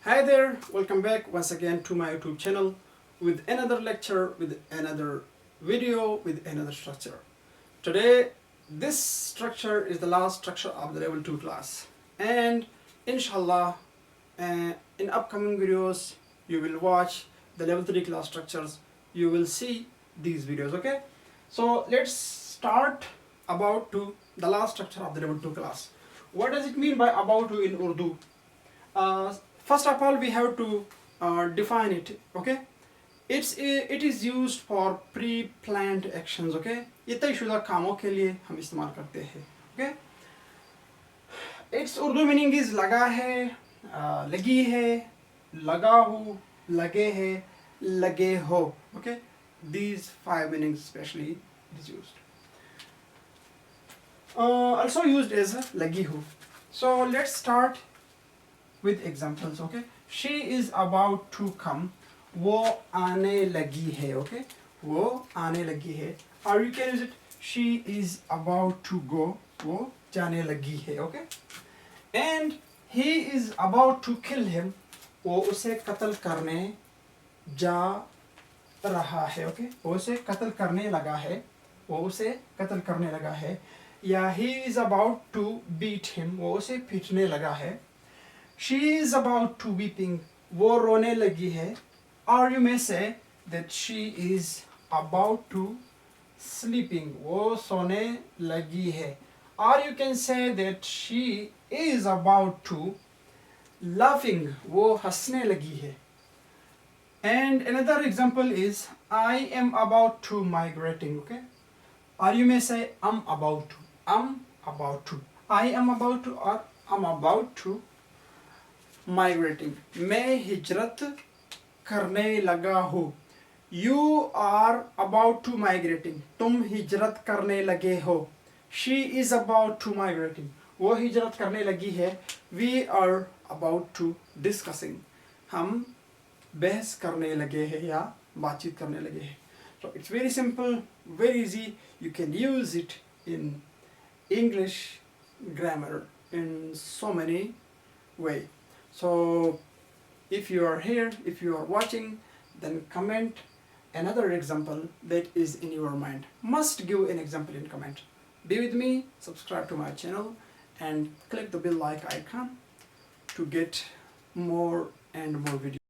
Hi there, welcome back once again to my YouTube channel with another lecture, with another video, with another structure. Today, this structure is the last structure of the level 2 class, and inshallah, in upcoming videos, you will watch the level 3 class structures. You will see these videos, okay? So let's start about to the last structure of the level 2 class. What does it mean by about to in Urdu? First of all, we have to define it, okay? It is used for pre-planned actions, okay? ये तयशुदा कामों के लिए हम इस्तेमाल करते हैं, okay? Its Urdu meaning is लगा है, लगी है, लगा हूँ, लगे है, लगे हो, okay? These 5 meanings especially is used. Also used as लगी हो. So let's start with examples, okay? She is about to come. वो आने लगी है, okay? वो आने लगी है. Or you can use it. She is about to go. वो जाने लगी है, okay? And he is about to kill him. वो उसे कत्ल करने जा रहा है, okay? वो उसे कत्ल करने लगा है. वो उसे कत्ल करने लगा है. या he is about to beat him. वो उसे पीटने लगा है. She is about to weeping. वो रोने लगी है. Or you may say that she is about to sleeping. वो सोने लगी है. Or you can say that she is about to laughing. वो हंसने लगी है. And another example is I am about to migrating. Okay. Or you may say I'm about to. I'm about to. I am about to or I'm about to migrating. मैं हिजरत करने लगा हूँ. You are about to migrating. तुम हिजरत करने लगे हो. She is about to migrating. वो हिजरत करने लगी है. We are about to discussing. हम बहस करने लगे हैं या बातचीत करने लगे हैं. So it's very simple, very easy. You can use it in English grammar in so many ways. So if you are here, if you are watching, then comment another example that is in your mind. Must give an example in comment. Be with me, subscribe to my channel and click the bell like icon to get more and more videos.